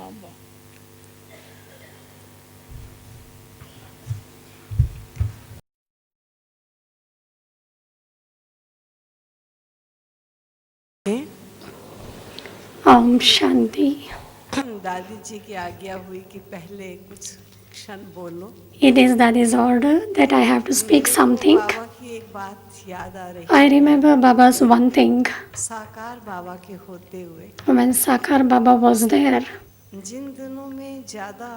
Baba. शांति। दादी जी की आज्ञा हुई कि पहले कुछ क्षण बोलो। It is Dadi's order that I have to speak मेरे को something. बाबा की एक बात याद आ रही I है, remember Baba's one thing साकार बाबा के होते हुए when Sakar Baba was there. जिन दिनों में ज़्यादा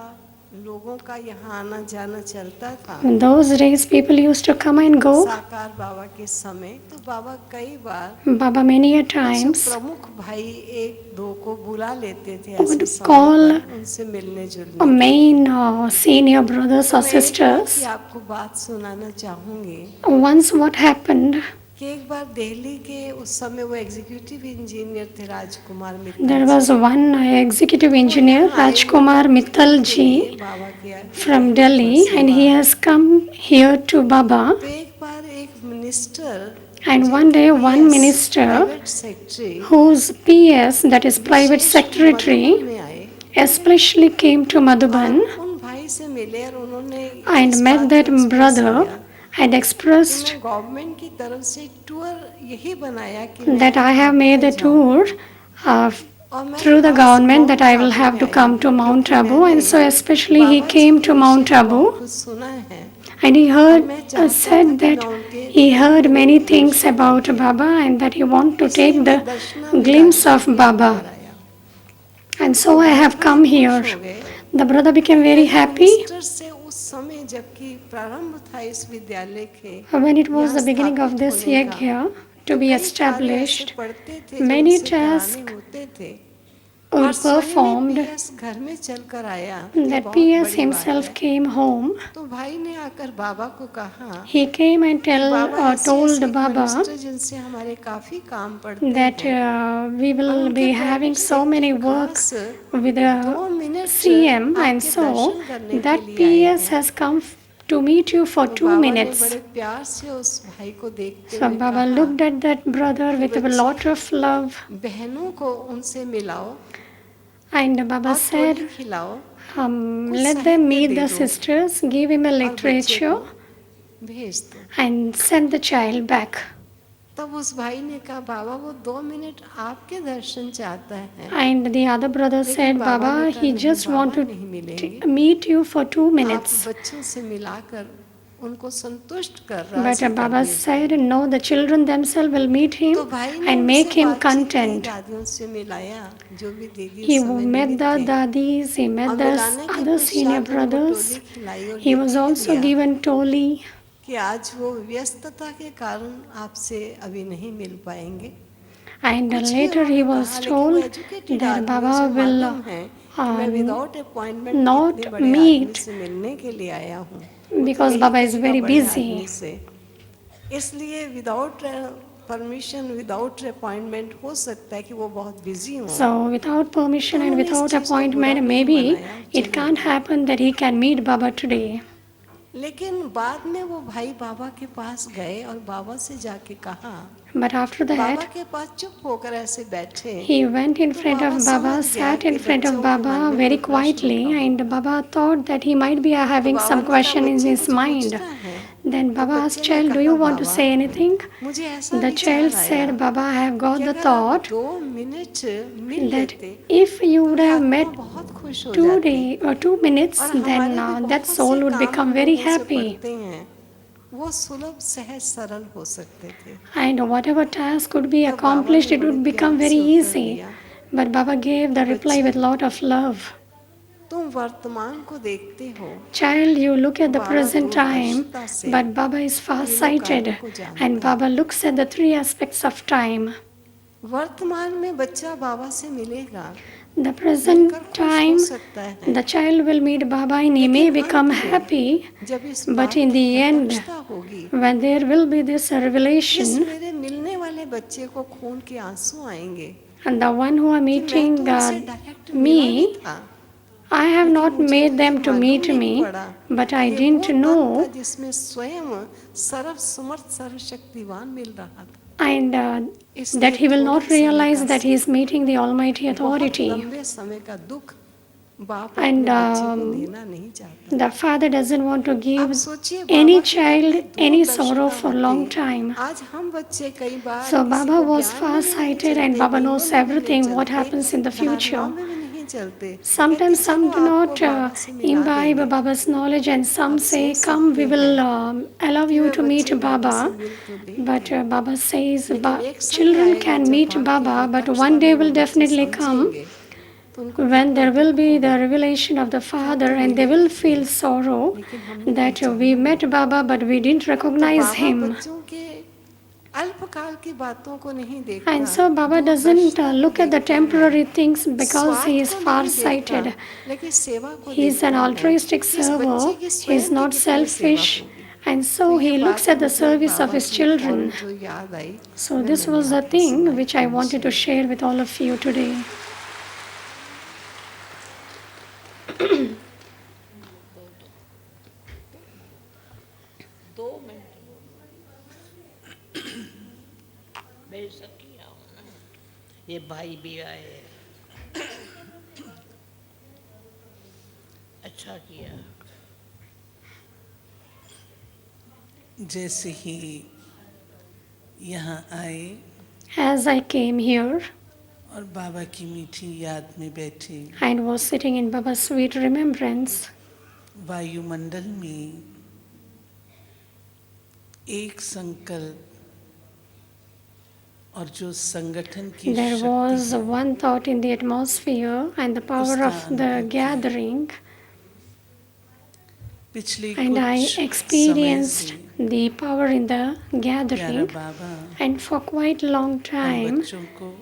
लोगों का यहाँ आना जाना चलता था, In those days, people used to come and go. साकार बाबा के समय, तो बाबा कई बार Baba many a कुछ times प्रमुख भाई एक दो को बुला लेते थे would ऐसे समय call पर उनसे मिलने जुलने a के लिए। main senior brothers तो or मैं एक बात की sisters. आपको बात सुनाना चाहूँगी Once what happened, कि एक बार दिल्ली के उस समय वो एग्जीक्यूटिव इंजीनियर थे राजकुमार Mittal there ji, was one executive वो engineer, यहाँ आए हुए Rajkumar प्रैक्टिकल Mittal के लिए ji, बाबा के from कहने पर Delhi, and he सेवा। has come here to Baba. तो एक बार एक मिनिस्टर And one जिनके day, one PS minister private secretary whose PS, that is private विशेष secretary, मधुबन में आए especially came to Madhuban और उन भाई से मिले और उन्होंने and इस met बात that को एक्सप्रेस brother किया and कि expressed मैं गवर्नमेंट की तरफ से टूर यही बनाया कि that मैं I have आबू made में a जाऊं tour uh, और मैं through the खास government that mount I will Abu have में to आई come हूं to Mount क्योंकि Abu, मैंने and so especially he Baba ji came के to विषय Mount में Abu बहुत कुछ सुना है and he और heard मैं चाहता था said कि that मैं उनके he heard many things Darshan about करके आऊं, Baba and that he want to इसलिए take the मैं glimpse दर्शनाभिलाषी of भी यहाँ Baba. पर आया। And तो so I भाई have बड़े come खुश here. हो गए The brother became कि very यदि happy मिनिस्टर से उस समय जबकि प्रारंभ था इस विद्यालय के when it was यहाँ the beginning of स्थापित this होने का, yajna to तो be कई कार्य ऐसे established. पड़ते थे जो Many उनसे कराने tasks होते थे और were स्वयं ही performed पीएस घर में चलकर आया, ये that बहुत PS बड़ी बात himself है। came home. तो भाई ने आकर बाबा को कहा He came and कि बाबा ऐसे ऐसे told एक Baba मिनिस्टर जिनसे हमारे काफ़ी काम पड़ते that हैं we और will उनके be private having so many secretary work खास with the 2 minute CM, and आपके so दर्शन करने के that लिए आए PS हैं। has come to meet you for तो 2 बाबा ने minutes. बड़े प्यार से उस भाई को देखते So हुए Baba कहा looked at that brother कि with a बच्चे lot of love, बहनों को उनसे मिलाओ and Baba और said, तोली खिलाओ, कुछ let them साहित्य meet दे the दो sisters, give him a और बच्चे literature, को भेज दो। and send the child back. तब उस भाई ने कहा बाबा वो 2 मिनट आपके दर्शन चाहता है, And the other brother लेकिन said, बाबा ने Baba, कहा he नहीं, just want बाबा to नहीं मिलेंगे, meet you for 2 आप minutes. बच्चों से मिलाकर उनको संतुष्ट कर But राजी कर Baba दीजिए। said, no, the children themselves will meet him तो भाई ने and उनसे make him बातचीत कई content. दादियों से मिलाया जो भी दीदी He उस समय met निमित्त the थे dadis, he और met the मिलाने के other senior पश्चात उनको brothers. टोली खिलाई और He ये was कह also दिया given toli. कि आज वो व्यस्तता के कारण आपसे अभी नहीं मिल पाएंगे। And कुछ भी later he उन्होंने was कहा, लेकिन वो told एजुकेटेड that आदमी, Baba उसे will मालूम है कि मैं विदाउट अपॉइंटमेंट इतने not बड़े आदमी meet से मिलने के लिए आया हूँ, वो तो because यही Baba is कहेगा very बड़े busy. आदमी से, इसलिए विदाउट परमिशन विदाउट अपॉइंटमेंट हो सकता है कि वो बहुत बिजी हों। So without permission and उन्होंने इस without चीज़ को बुरा appointment, नहीं maybe मनाया, it चले can't गए। happen that he can meet Baba today. लेकिन बाद में वो भाई बाबा के पास गए और बाबा से जाके कहा, But after बाबा that, के पास चुप होकर ऐसे बैठे, he went in तो front बाबा of समझ Baba, गया sat in कि front of बच्चों के मन Baba में very कोई प्रश्न quietly, का and होगा। Baba thought that he might be तो having बाबा some ने कहा question in बच्चे his कुछ mind. पूछना है? Then तो Baba asked, बच्चे ने child, do कहा you want to Baba say anything? मुझे ऐसा The child विचार आया said, Baba, I have got कि the अगर आप thought 2 मिनट मिल that लेते if you तो would ये have आत्मा met बहुत खुश हो two जाती day or 2 minutes, और then हमारे भी that बहुत से soul would काम become very लोगों से happy. पड़ते हैं, वो सुलभ सहज सरल हो सकते थे। And whatever task could be तब बाबा ने accomplished, it बड़े would become प्यार very से उत्तर easy. दिया But Baba gave कि the reply बच्चे with lot of love. तुम वर्तमान को देखते हो, Child, you look at the Baba present time, दूरदर्शिता से but Baba is तीनों कार्यों far-sighted, को and जानता है। Baba looks at the 3 aspects of time. वर्तमान में बच्चा बाबा से मिलेगा, The present मिलकर खुश हो time, सकता है, the child will meet Baba and he may लेकिन become अंत में happy, जब इस but बात in की the end, प्रत्यक्षता होगी, when there will be this इस revelation, मेरे मिलने वाले बच्चे को खून के आंसू आएंगे and the one who are कि मैं meeting तो इनसे डायरेक्ट मिला भी me, था, I have लेकिन not मुझे तो made ये them to मालूम meet नहीं me, पड़ा but I कि ये didn't वो तन था know, जिसमें स्वयं सर्व समर्थ सर्वशक्तिवान मिल रहा था। and इसलिए that he will थोड़े not समय realize का that he is सुख, meeting the Almighty बहुत Authority. लंबे समय का दुख बाप And, अपने बच्चे को देना नहीं चाहता। the father doesn't want to आप give सोचिए any बाबा की child कितनी any दूरदर्शिता sorrow for long होती। time. आज हम बच्चे कई बार So किसी Baba को was ज्ञान में भी नहीं far-sighted and चलते, Baba नियमों knows में भी नहीं everything what चलते, happens in the धारणाओं future. में भी नहीं चलते। Sometimes कहते some चलो do आपको not बाबा से मिला imbibe देंगे। Baba's knowledge and some आप say, सोच come, we सकते will हैं allow कि you वे to meet बच्चे बाबा से Baba. मिल तो But लेंगे, Baba says, लेकिन एक समय children आएगा can जब meet बाप की Baba, but निरपेक्षता one day में वो will बच्चे definitely come समझेंगे तो उनको when कितना there will दुख be the होगा। revelation of the हम Father तो and they मिले will नहीं feel थे, sorrow लेकिन हमने that we पहचाना met नहीं। Baba but we didn't तो recognize बाबा him. बच्चों के अल्पकाल की बातों को नहीं देखता, And so Baba doesn't दूरदर्शिता को look at the देखता है, temporary things because he स्वार्थ is को नहीं देखता, far-sighted. लेकिन सेवा को He is an देखता है altruistic कि इस बच्चे server. की He is स्वयं की not कितनी सेवा selfish. होगी। And तो so ये he looks बात at the मुझे service of बाबा his की children. फौरन जो याद आई, So वे this मैंने was the आपको thing सुनाई। which I wanted to share with all of you today. बेशकी आओ ना, ये भाई भी आए, अच्छा किया। जैसे ही यहाँ आए As I came here और बाबा की मीठी याद में बैठे, and was sitting in Baba's sweet remembrance, वायुमंडल में एक संकल्प और जो संगठन की there शक्ति was है, one thought in the atmosphere and the power उसका of the अनुभव किया। gathering, पिछले and I कुछ समय experienced से the power in the प्यारा gathering, Baba and for quite a long हम time बच्चों को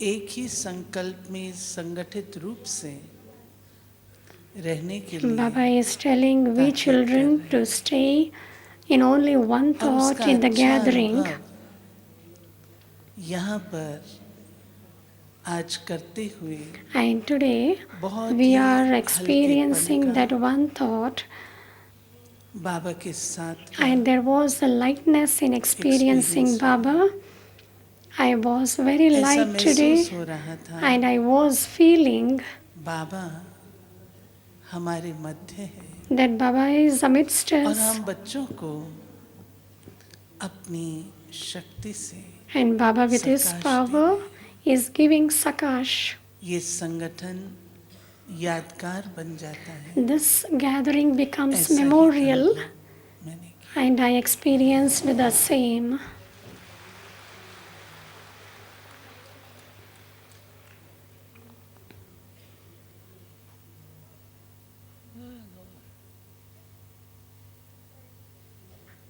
एक ही संकल्प में संगठित रूप से रहने के Baba लिए is telling we ताकीद कर children रहे to हैं। stay in only one और thought उसका in the अच्छा gathering. अनुभव यहाँ पर आज करते हुए And today बहुत we ही are हल्केपन experiencing का that one thought, बाबा के साथ का and there was a lightness in experiencing experience Baba. I was very ऐसा light today, महसूस हो रहा था and I was feeling बाबा हमारे मध्य है that Baba is amidst और us, हम बच्चों को अपनी शक्ति से and Baba with his सकाश power is giving Sakash. ये संगठन यादगार बन जाता है। This gathering becomes ऐसा ही memorial, अनुभव मैंने किया। and I experienced the same.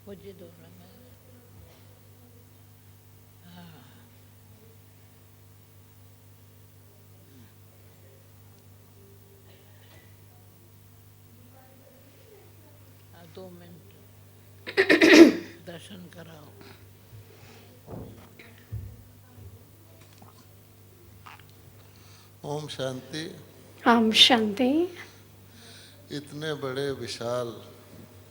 मुझे दो रंग हाँ, 2 मिनट दर्शन कराओ। ओम शांति। Om Shanti. इतने बड़े विशाल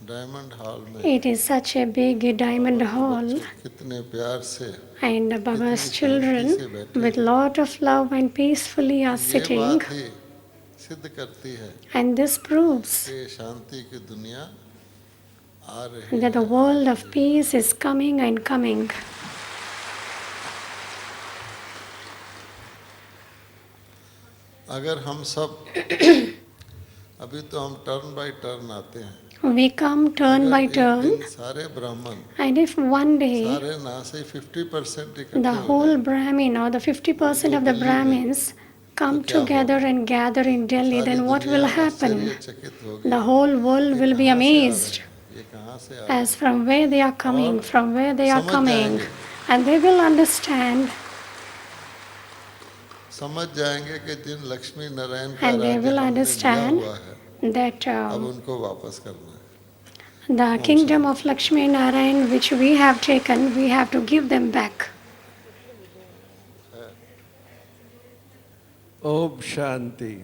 डायमंड हॉल में It is such a big diamond hall, कितने प्यार से and Baba's इतनी children शांति से बैठे with हैं। lot of love and peacefully are ये sitting, बात ही सिद्ध करती है and this proves कि शांति की दुनिया आ रही that the है। world of peace is coming and coming. अगर हम सब अभी तो हम टर्न बाय टर्न आते हैं, We come turn अगर by एक turn, दिन सारे ब्राह्मण and if one day सारे ना से 50% इकट्ठे the हो whole जाए, Brahmin or the 50% of the Brahmins come तो क्या together होगा? and gather in Delhi, सारी then what will दुनिया happen? आश्चर्यचकित होगी। The whole world ये will be कहाँ से आ रहे amazed हैं? ये कहाँ से आ रहे हैं? as from where they are coming, और from where they are समझ coming, जाएंगे। and they will understand, समझ जाएंगे कि जिन लक्ष्मी नारायण का and they राज्य will हमने लिया understand हुआ है, that अब उनको वापस करना है। the kingdom of Lakshmi Narayan which we have taken, we have to give them back. Om Shanti.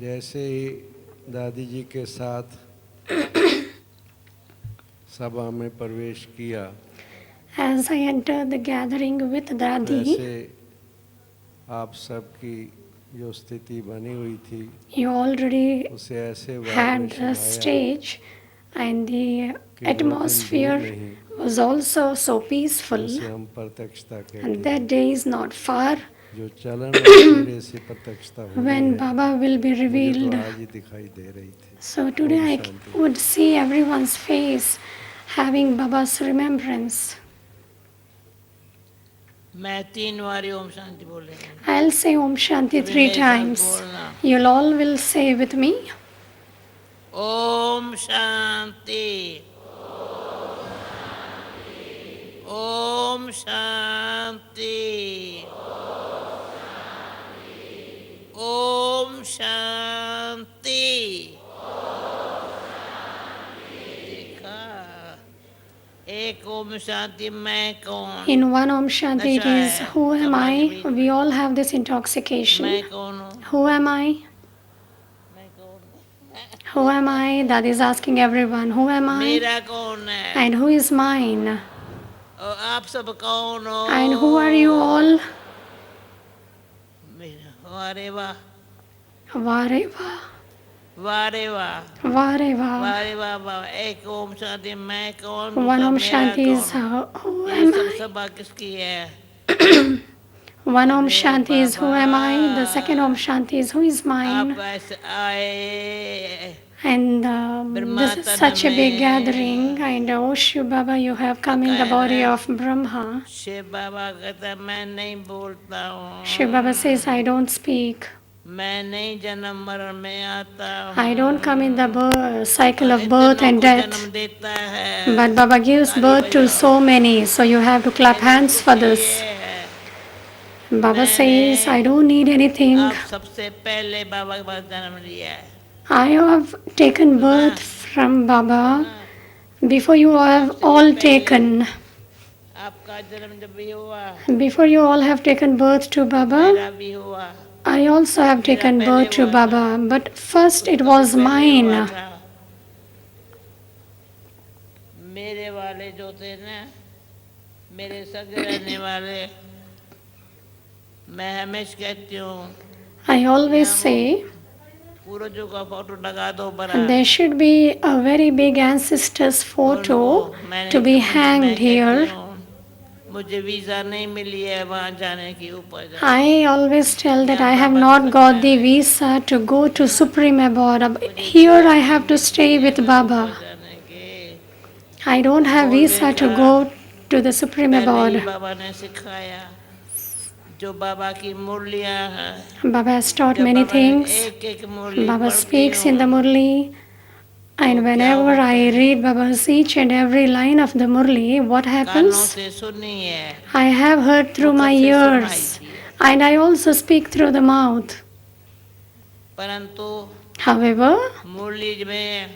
जैसे ही दादी जी के साथ सभा में प्रवेश किया, As I entered the gathering with Dadi, वैसे आप सबकी जो स्थिति बनी हुई थी you already उसे ऐसे had वाइब्रेशन the आया stage, and the कि वो दिन दूर atmosphere नहीं was also so peaceful. जिसे हम प्रत्यक्षता कहते And हैं that day is not far जो चलन और चेहरे से प्रत्यक्षता होनी when है Baba will be मुझे revealed. तो आज ही दिखाई दे रही थी So today I Shanti. would see everyone's face having Baba's remembrance. मैं 3 बार ओम शांति बोलेंगे। I'll say Om Shanti अभी 3 मेरे साथ times. बोलना। You'll all will say with me. Om Shanti. Om Shanti. Om Shanti. देखा, एक ओम शांति मैं कौन? In one Om Shanti it is That's right. who am I? Somebody read. We all have this intoxication. मैं कौन हूँ? Who am I? मैं कौन हूँ? Who am I? That is asking everyone. Who am I? मेरा कौन है? And who is mine? और आप सब कौन हो? And who are you all? मेरा वारे वाह, Vareva. वारे वाह, Vareva. वारे वाह वाह। एक ओम शांति मैं कौन? One दूसरा Om मेरा Shanti is कौन? who ये am सब I? सभा किसकी है? One Om Shanti is who am I? The second Om Shanti is who is mine? आप ऐसे आए And this is such a big gathering. And oh Shiv Baba, you have come in the body of Brahma. Shiv बाबा कहता मैं नहीं बोलता हूँ, Shiv Baba says, I don't speak. मैं नहीं जन्म मरण में आता हूँ, I don't come in the cycle of birth and इतनों को जन्म death. देता है। But Baba gives birth to so many. So you have to clap hands for this. ये है, Baba says, I don't need anything. आप सबसे पहले बाबा के पास जन्म लिया है। I have taken birth from Baba before you have all taken. आपका जन्म जब भी हुआ, Before you all have taken birth to Baba, मेरा भी हुआ। I also have taken birth to Baba. But first it was पहले हुआ mine. था। मेरे वाले जो थे ना, मेरे सगे रहने वाले, मैं हमेशा कहती हूँ I always say पूर्वजों का फोटो लगा दो बड़ा। there should be a very big ancestor's photo to be hanged here. मुझे वीजा नहीं मिली है वहाँ जाने की ऊपर जाने I always tell that I have not got the visa to go to Supreme Abode. Here I have to stay with Baba. जाने के। I don't have visa to go to the Supreme पहले ही Abode. बाबा ने सिखाया, जो बाबा की मुरलियाँ हैं, Baba has taught जब many बाबा things. एक एक मुरली Baba पढ़ती speaks in the हूँ, Murli. And whenever I read Baba's each and every line of the Murli, what कानों happens? से सुनी है, I have heard through my मुख से सुनाई ears. थी। And I also speak through the mouth. परंतु However, मुरली में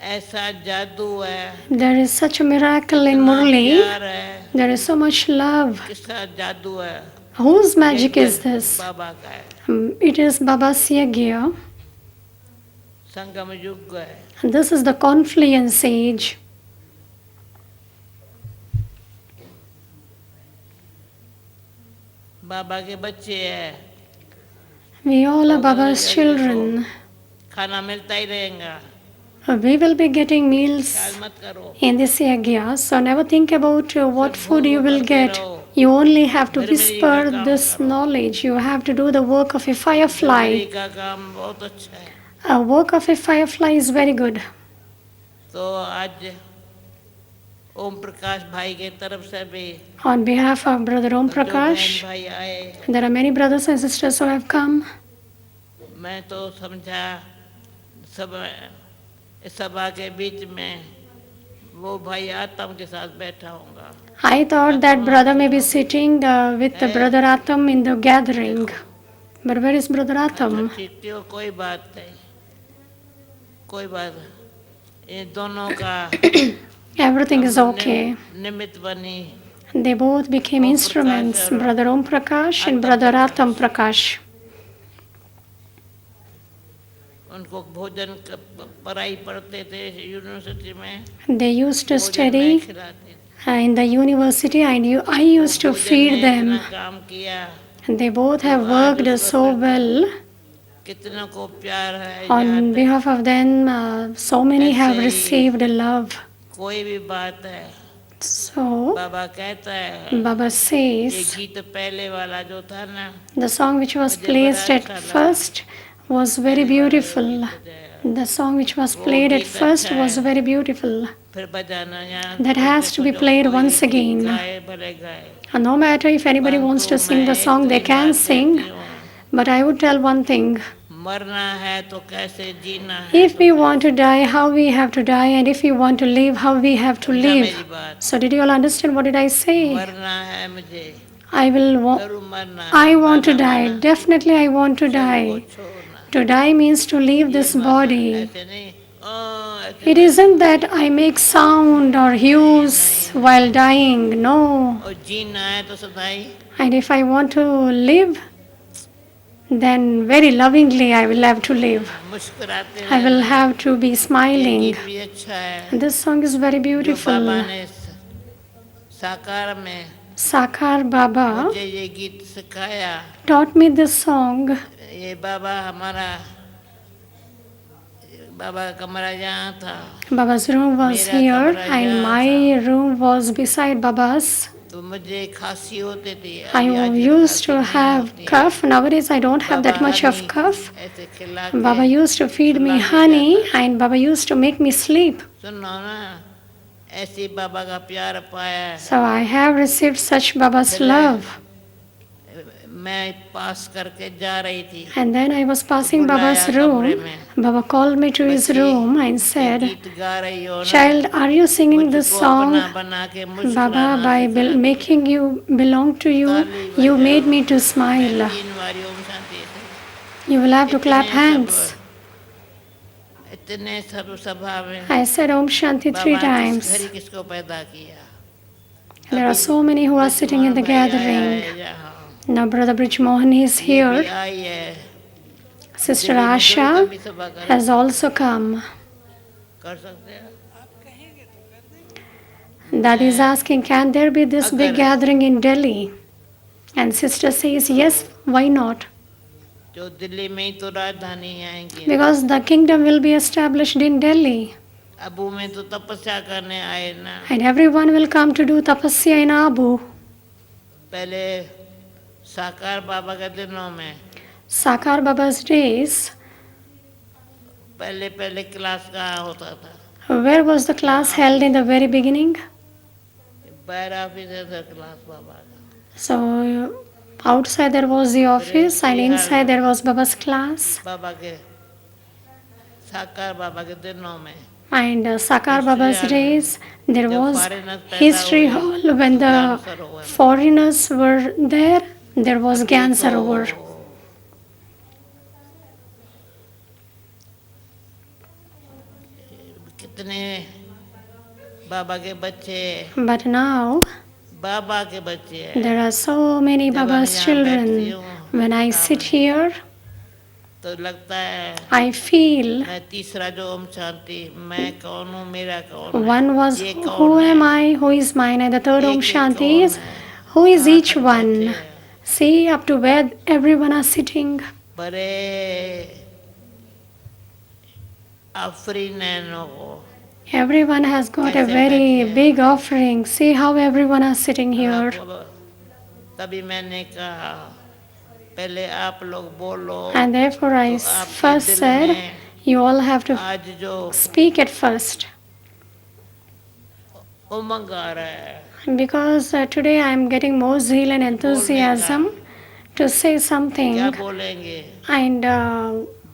ऐसा जादू है, there is such a miracle in इतना Murli. प्यार है, There is so much love. किसका जादू है? Whose magic is यज्ञ this? बाबा का है, It is Baba's Yagya. संगम युग है। This is the confluence age. बाबा के बच्चे हैं, We all are Baba's children. खाना मिलता ही रहेगा, We will be getting meals ख्याल मत करो। in this yagya, so never think about what food you will get. You only have to whisper this knowledge. You have to do the work of a मेरी firefly. का काम बहुत अच्छा है। A work of a firefly is very good. तो आज ओम प्रकाश भाई के तरफ से भी On behalf of Brother Om जो बहन Prakash, भाई आए, there are many brothers and sisters who have come. मैं तो समझा सब इस सभा के बीच में वो भाई आत्म के साथ बैठा होगा। I thought that brother may be sitting with the brother Atam in the gathering. But where is brother Atam? ठीक हो, कोई बात नहीं, कोई बात। इन दोनों का Everything is okay. निमित्त बनी, They both became instruments, Brother Om Prakash and Brother Atam Prakash. उनको भोजन पढ़ाई पढ़ते थे यूनिवर्सिटी में, They used to भोजन मैं study खिलाती थी। in the university, and I used to पूजन ने feed इतना them. काम किया, And they both have worked so well. कितनों को प्यार है यहाँ On तक। behalf of them, so many have ऐसे ही received love. कोई भी बात है, So, बाबा कहता है, Baba ये says, गीत पहले वाला जो था ना, the song which was मुझे placed बड़ा at अच्छा लगा। first was very beautiful. The song which was played at first was very beautiful. फिर बजाना यहाँ That has to be played once again. गाए भले गाए, And no matter if anybody wants to sing the song, they can sing. But I would tell one thing. मरना है तो कैसे जीना है, If we want to die, how we have to die, and if we want to live, how we have to समझा live. मेरी बात। So did you all understand what did I say? मरना है मुझे, I will जरूर मरना है, I want to माना die. माना, Definitely I want to सबको die. छोड़ना, To die means to leave this ये माना, body. ऐसे नहीं, ऐसे It isn't that I make sound or hues while dying. No. और जीना है तो सदाई, And if I want to live, then very lovingly I will have to live. मुस्कुराते I will रहना। have to be ये smiling. गीत भी अच्छा है, This song is very जो beautiful. बाबा ने साकार में Sakar Baba मुझे ये गीत सिखाया। taught me this song. ये बाबा हमारा, बाबा का कमरा यहाँ था, Baba's room was मेरा here कमरा and यहाँ my room was beside Baba's. तो मुझे खांसी होती थी। I अभी आज used to खांसी नहीं have होती है। cough. Nowadays I don't have that Baba much of Honey cough. ऐसे खिला के Baba used to feed me honey and Baba used to make me sleep. सुनो ना, ऐसे बाबा का प्यार पाया है। So I have received such Baba's love. मैं पास करके जा रही थी, And then I was passing Baba's room. Baba called me to his room and said, गीत गा रही हो ना, "Child, are you singing this मुझको song? अपना बना के Baba, मुस्कुराना by सिखाती। making you belong to you, you made me to smile. तीन बारी ओम शांति से। You will have to clap इतने hands." सब- इतने सब सभा में I said Om Shanti 3 बाबा ने times. घड़ी किसको पैदा किया? There are so many who are sitting in the gathering. यहाँ Now Brother Brij Mohan is भी here. आई है, Sister दिल्ली में Asha कभी सभा has also come. कर सकते हैं। Daddy is asking, can there be this big gathering in Delhi? And sister says, yes, why not? जो दिल्ली में ही तो राजधानी आएंगे, Because the kingdom will be established in Delhi. Abu में तो तपस्या करने आए ना। And everyone will come to do tapasya in Abu. पहले साकार बाबा के दिनों में Sakar Baba's days, पहले पहले क्लास कहाँ होता था? where was the class held in the very beginning? बाहर ऑफिस था क्लास बाबा का। So outside there was the office and inside there was Baba's class. बाबा के साकार बाबा के दिनों में And Sakar Baba's days, there was history hall. When the foreigners were there, there was Gyan Sarovar. कितने बाबा के बच्चे, But now, बाबा के बच्चे हैं। there are so many Baba's children. When I sit here, तो लगता है I feel मैं तीसरा जो ओम शांति, मैं कौन हूँ, मेरा कौन है, one was, ये who कौन am है, I, who is mine, and the third Om एक-एक Shanti कौन is, है, who is कहाँ each तक one. बैठे हैं। See up to where everyone are sitting. बड़े आफरीन नैनों को Everyone has got a कैसे very बैठे हैं। big offering. See how everyone are sitting here. तभी मैंने कहा पहले आप लोग बोलो, And therefore I तो आपके first दिल said, में you all have to आज जो speak it first. उमंग आ रहा है, Because today I am getting more zeal and enthusiasm to say क्या something. बोलेंगे? And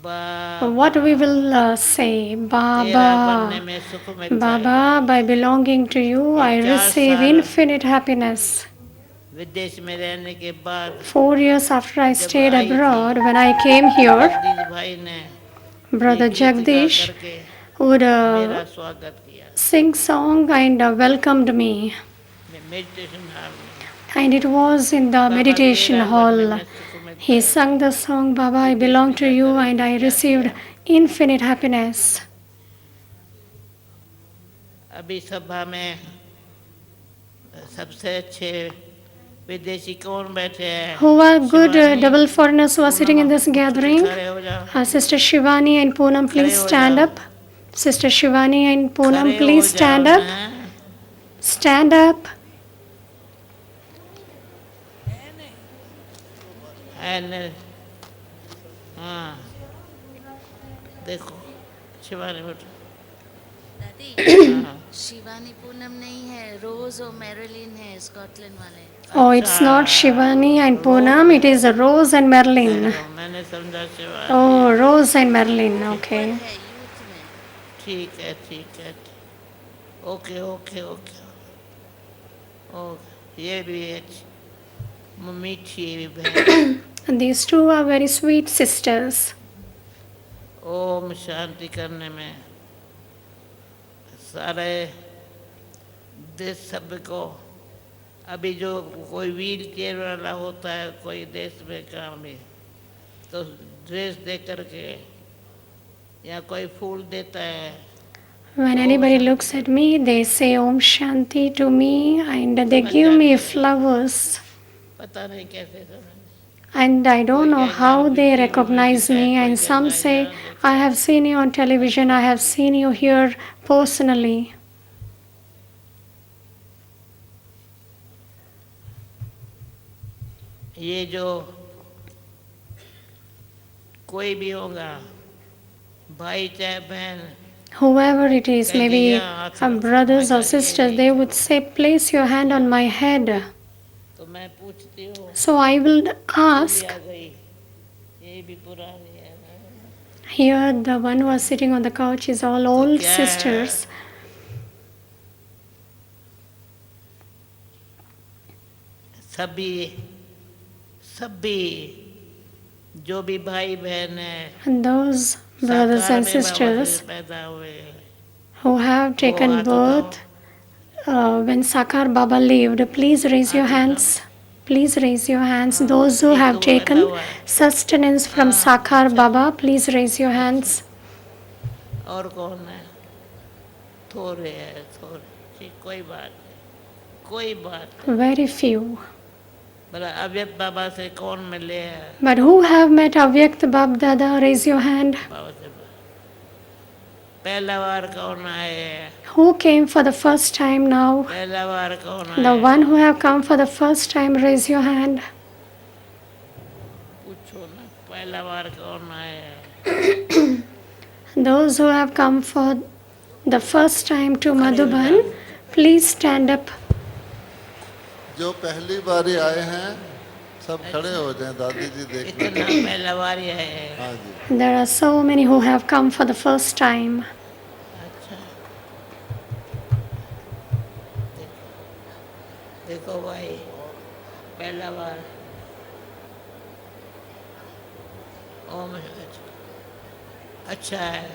बा what we will say, तेरा बनने Baba. में सुख मिलता है। Baba, by belonging to you, I receive infinite happiness. विदेश में रहने के बाद 4 years after I stayed abroad, when I came here, Jagdish भाई ने Brother ये गीत गा Jagdish करके would मेरा स्वागत किया। sing song and welcomed me. Meditation hall में And it was in the meditation hall. He sung the song, Baba, I belong to you, and I received infinite happiness. अभी सभा में सबसे अच्छे विदेशी कौन बैठे हैं? Who are good Shivani, double foreigners who are sitting in this gathering? खड़े हो जाओ, Sister Shivani and Poonam, please खड़े हो stand जाओ। up. Sister Shivani and Poonam, खड़े हो please stand जाओ up. ना। Stand up. एंड हाँ, देखो शिवानी बेटा। दादी हाँ, शिवानी पूनम नहीं है, रोज और मैरिलिन है, स्कॉटलैंड वाले। Oh, it's not Shivani and Poonam, it is Rose and Marilyn. मैंने समझा Shivani. Oh, Rose and Marilyn, okay. है यूथ में। ठीक है, ठीक है। ओके ओके ओके ओके, ये भी अच्छी मीठी बहन। And these two are very sweet sisters. Om Shanti करने में सारे देश सब को, अभी जो कोई व्हील चेयर वाला होता है कोई देश में काम में, तो ड्रेस दे करके या कोई फूल देता है। When anybody looks at me, they say Om Shanti to me and they give me flowers. पता नहीं कैसे समझ। And I don't know how they recognize me. And some say, I have seen you on television, I have seen you here personally. ये जो कोई भी होगा, भाई चाहे बहन, Whoever it is, maybe brothers or sisters, they would say, place your hand on my head. तो मैं पूछती हूँ, So I will ask, आ गई, ये भी पुरानी है। here the one who was sitting on the couch is all old क्या है? sisters. सभी सभी जो भी भाई बहन है, And those brothers साकार and में बाबा sisters से पैदा हुए, who have taken हाथ birth when Sakar Baba lived, please raise your hands. Please raise your hands. Those who have taken sustenance from Sakar Baba, please raise your hands. और कौन है? थोड़े है, थोड़े। ठीक, कोई बात नहीं, कोई बात नहीं। Very few. बोला अव्यक्त बाबा से कौन मिले हैं? But who have met Avyakt Bab Dada? Raise your hand. बाबा से पहला बार कौन आए हैं? Who came for the first time now? पहला बार कौन आए? The one who have come for the first time, raise your hand. पूछो ना, पहला बार कौन आए हैं? Those who have come for the first time to Madhuban, please stand up. जो पहली बारी आए हैं सब खड़े हो जाएं, दादी जी देखने। इतना पहला बार ही आए हैं। हाँ जी। There are so many who have come for the first time. अच्छा, देखो भाई, पहला बार। ओम, अच्छा है,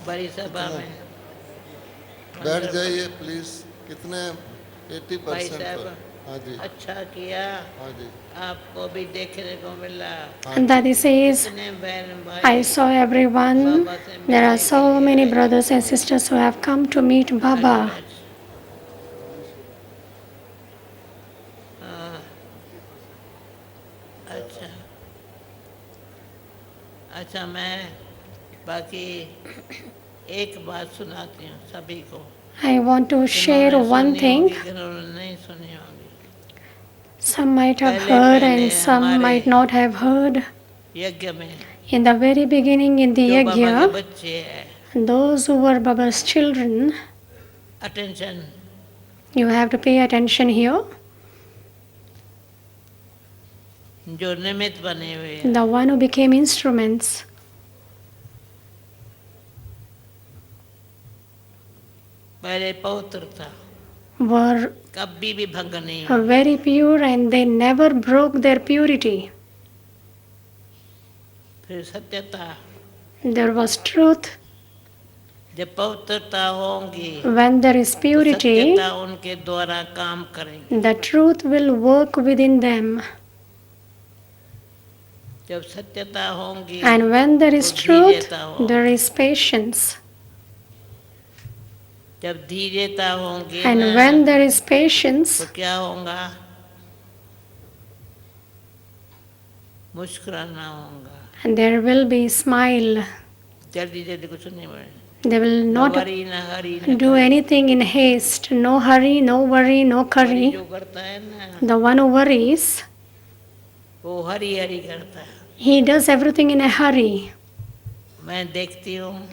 बड़ी सभा में। बैठ जाइए प्लीज। कितने 80% भाई साहब, तो। हाँ जी। अच्छा किया, हाँ जी। आपको भी देखने को मिला। And Daddy says, कितने बहन I भाई saw everyone. There are so many brothers and sisters who have come to meet Baba. हाँ, अच्छा अच्छा, मैं बाकी एक बात सुनाती हूँ सभी को। I want to share जिन्होंने one सुनी thing. होगी, जिन्होंने नहीं सुनी होगी। Some might have पहले- heard पहले and some हमारे might not have heard. यज्ञ में In the very beginning in the जो बाबा के Yajna, बच्चे हैं, those who were Baba's children, attention, you have to pay attention here. जो निमित्त बने हुए हैं, The one who became instruments. पहले पवित्र था, Were कभी भी भंग नहीं हुआ। very pure and they never broke their purity. फिर सत्यता, There was truth. जब पवित्रता होंगी, When there is तो purity, सत्यता उनके द्वारा काम करेगी। the truth will work within them. जब सत्यता होंगी, And when there is तो truth, धीरता होगी। there is patience. जब धीरता होंगे And ना, when there is patience, तो क्या होगा? मुस्कुराना होगा। and there will be smile. जल्दी जल्दी कुछ नहीं बने, They will न not वरी न हरी न do करी। anything in haste. No hurry, no worry, no worry curry. जो करता है ना, The one who worries, वो हरी हरी करता है। he does everything in a hurry. मैं देखती हूँ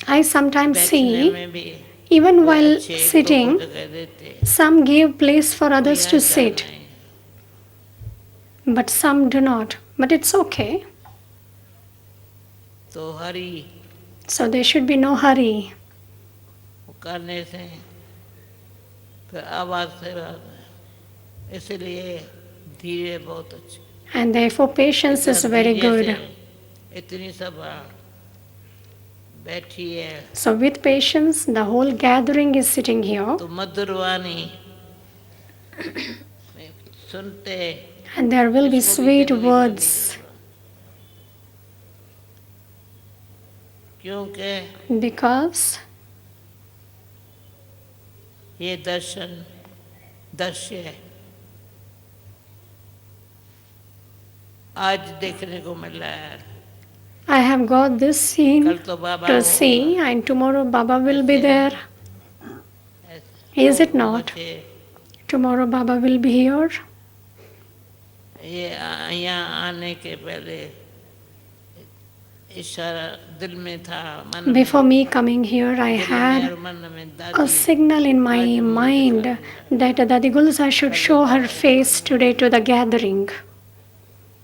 I sometimes बैठने see, में भी even वो while अच्छे एक दो sitting, को जगह देते, some give place for कोई others to यहाँ sit, जाना है। but some do not. But it's okay. तो हरी So there should be no hurry. वो करने से फिर आवाज से बात है। इसलिए धीरे बहुत अच्छी। And therefore, patience is very धीरे से good. इतनी सभा बैठी है So, with patience, the whole gathering is sitting here, तो मधुरवाणी सुनते and there will be इसको भी sweet जल्दी words. जल्दी क्योंकि Because ये दर्शन दृश्य आज देखने को मिल रहा है। I have got this कल scene तो बाबा to होगा। see, and tomorrow Baba will be there. Is it not? बच्चे Tomorrow Baba will be here. ये यहाँ आने के पहले इशारा दिल में था, मन में, Before me coming here, I दिल में had और मन में a दादी signal in my mind that Dadi Gulza should show her face today to the gathering.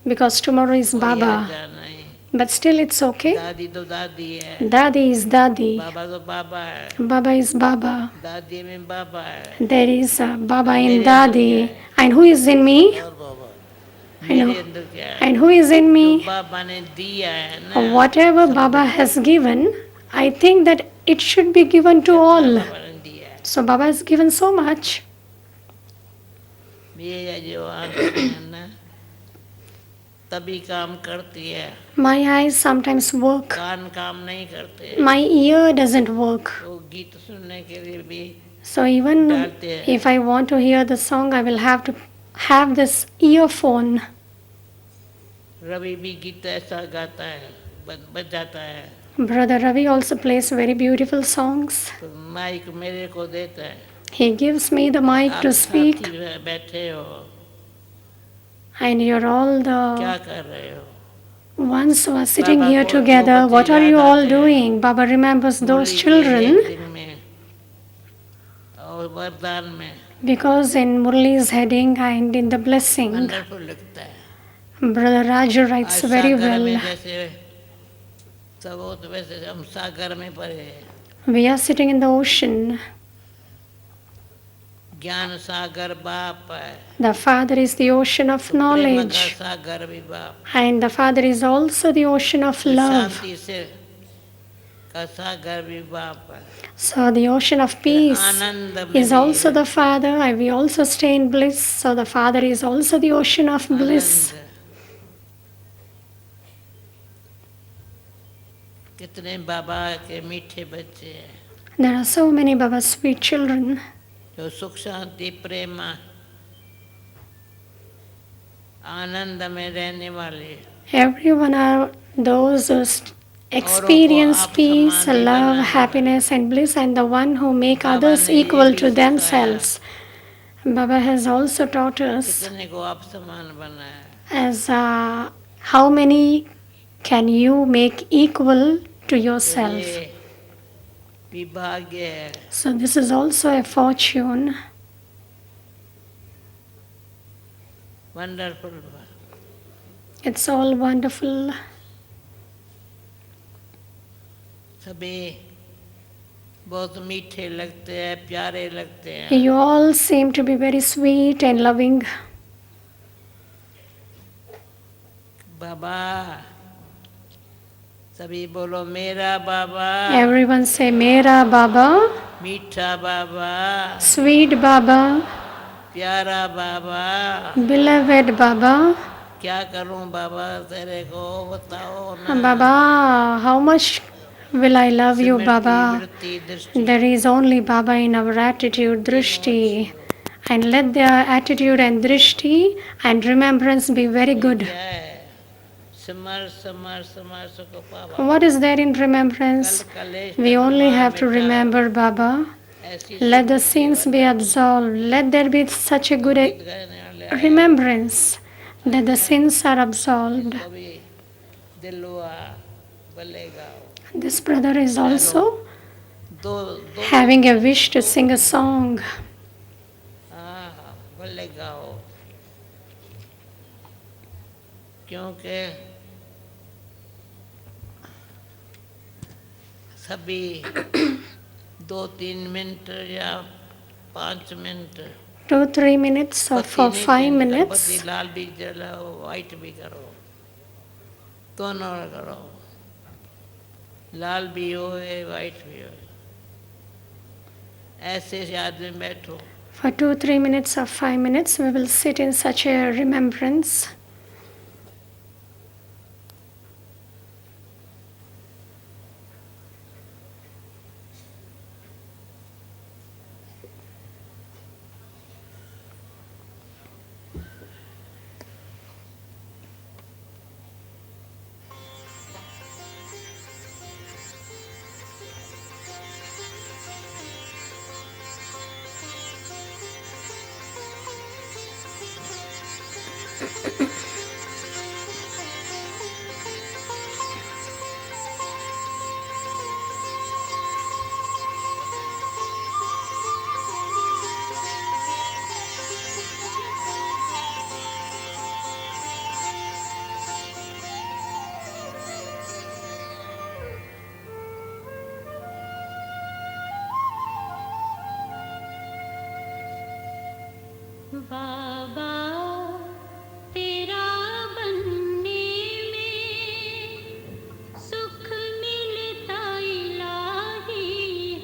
Because tomorrow is कोई Baba. आजा नहीं। But still, it's okay. दादी तो दादी है, Dadi is Dadi. बाबा तो बाबा है, Baba is Baba. दादी में बाबा है, There is Baba in Dadi. And who is in me? मेरे अंदर क्या है? And who is in जो me? बाबा ने दिया है ना, Whatever Baba has given, I think that it should be given to all. बाबा ने दिया है। So Baba has given so much. ये जो आंखें हैं ना, तभी काम करती है, My eyes sometimes work. कान काम नहीं करते। My ear doesn't work. वो गीत सुनने के लिए भी So even डालते हैं। if I want to hear the song, I will have to have this earphone. Ravi भी गीत ऐसा गाता है, बजाता है, Brother Ravi also plays very beautiful songs. तो माइक मेरे को देता है। He gives me the mic आप to speak, साथी बैठे हो, and you're all क्या the कर रहे हो? ones who are sitting Baba here को together. जो What बच्चे are you याद all आते हैं, doing? Baba remembers those मुरली के children एक दिन में और वरदान में because in Murli's heading and in the blessing, wonderful लगता है। Brother Raju writes आज very सागर में well. जैसे सब हो तो वैसे हम सागर में पड़े हैं। We are sitting in the ocean. ज्ञान सागर बाप है, The Father is the ocean of प्रेम का knowledge, सागर भी बाप, and the Father is also the ocean of love. शांति से का सागर भी बाप है। So the ocean of peace आनंद में is भी also the Father, and we also stay in bliss. So the Father is also the ocean of bliss. आनंद। कितने बाबा के मीठे बच्चे हैं There are so many Baba's sweet children जो सुख शांति प्रेम आनंद में रहने वाले, everyone are those who experience peace, love, happiness, and bliss, and the one who make others equal to themselves. Baba has also taught us कितने को आप समान बनाया। as how many can you make equal to yourself. ये विभाग्य है। So this is also a fortune. Wonderful. It's all wonderful. सभी बहुत मीठे लगते हैं, प्यारे लगते हैं। You all seem to be very sweet and loving. बाबा सभी बोलो मेरा बाबा, Everyone say Mera Baba, मीठा बाबा, sweet Baba, प्यारा बाबा। beloved Baba. क्या करूं बाबा तेरे को बताओ ना। Baba, how much will I love you, Smriti, Baba? वृत्ति, दृष्टि, There is only Baba in our attitude, drishti. And let the attitude and drishti and remembrance be very good. क्या है? समर समर समर सुख पावा। What is there in remembrance? कल कलेश We only तन have to मिटाओ। remember Baba. ऐसी Let the Smriti sins be बनाओ। absolved. Let there be such a good गीत गाने वाले आए, remembrance that the sins are absolved. कभी दिल हुआ बलेगा। This brother is also दो दो having a wish to sing a song. हाँ बलेगा हो, क्योंकि सभी 2-3 मिनट या 5 minute 2-3 minutes or for 5 minutes. बत्ती लाल भी जलाओ, वाइट भी करो, दोनों करो, लाल भी हो वाइट भी हो, ऐसे याद में बैठो। For 2-3 minutes or 5 minutes, we will sit in such a remembrance. बाबा तेरा बनने में सुख मिलता इलाही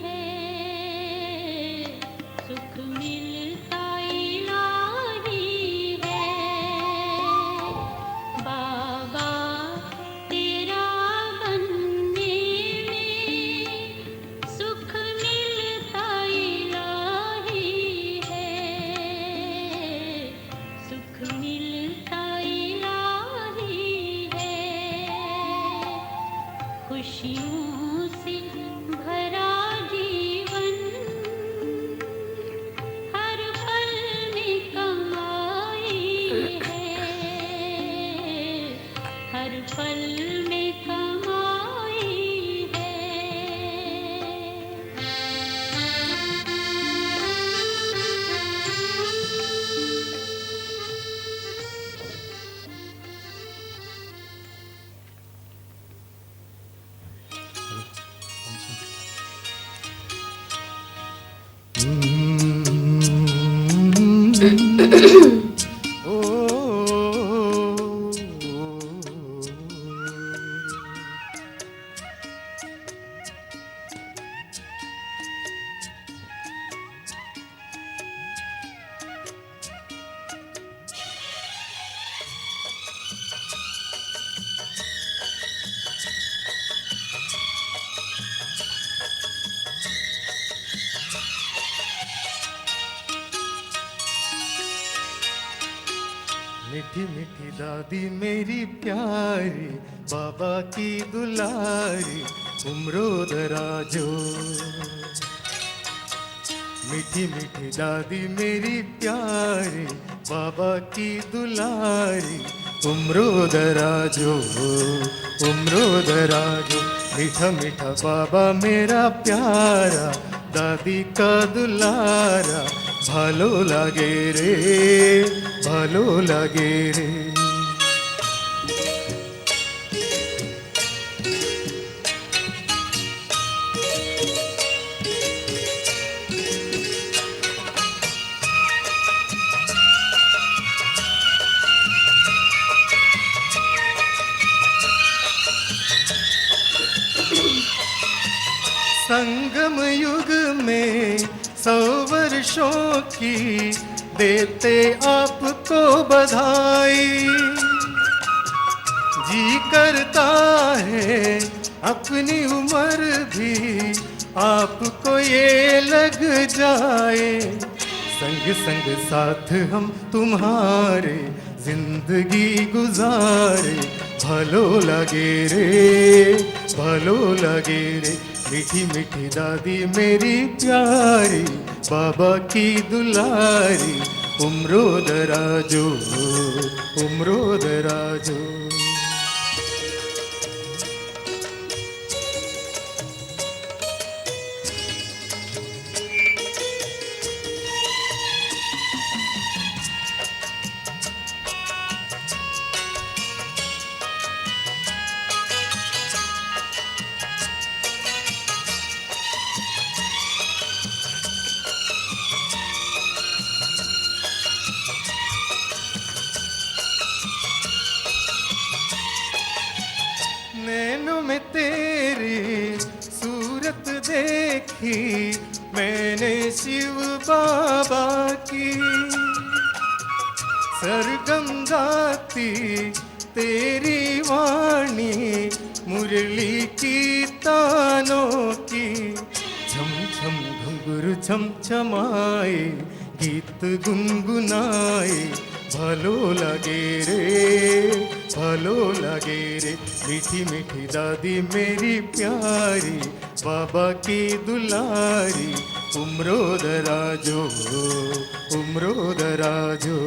है, सुख मिलता इलाही है। बाबा तेरा बनने में सुख मिलता इलाही है, सुख मिलता इलाही है। खुशियों से भरा जीवन हर पल में कमाई है, हर पल में कमाई मीठी मीठी दादी मेरी प्यारी, बाबा की दुलारी, उम्रो दराजो। मीठी मीठी दादी मेरी प्यारी, बाबा की दुलारी, उम्रो दराजो, उम्रो दराजो। मीठा मीठा बाबा मेरा प्यारा, दादी का दुलारा, भालो लागे रे, भालो लागे रे। संगम युग में 100 वर्षों की देते आपको बधाई। जी करता है अपनी उम्र भी आपको ये लग जाए, संग संग साथ हम तुम्हारे जिंदगी गुजारे, भलो लगे रे, भलो लगे रे। मीठी मीठी दादी मेरी प्यारी, बाबा की दुलारी, उम्रो दराजो, उम्रो दराजो। नैनों में तेरी सूरत देखी मैंने शिव बाबा की, सरगम गाती तेरी वाणी मुरली की तानों की, झम झम घुंघरू झम झमाए गीत गुनगुनाए, भलो लगे रे, भलो लगे रे। मीठी मीठी दादी मेरी प्यारी, बाबा की दुलारी, उम्रो दराजो, उम्रो दराजो।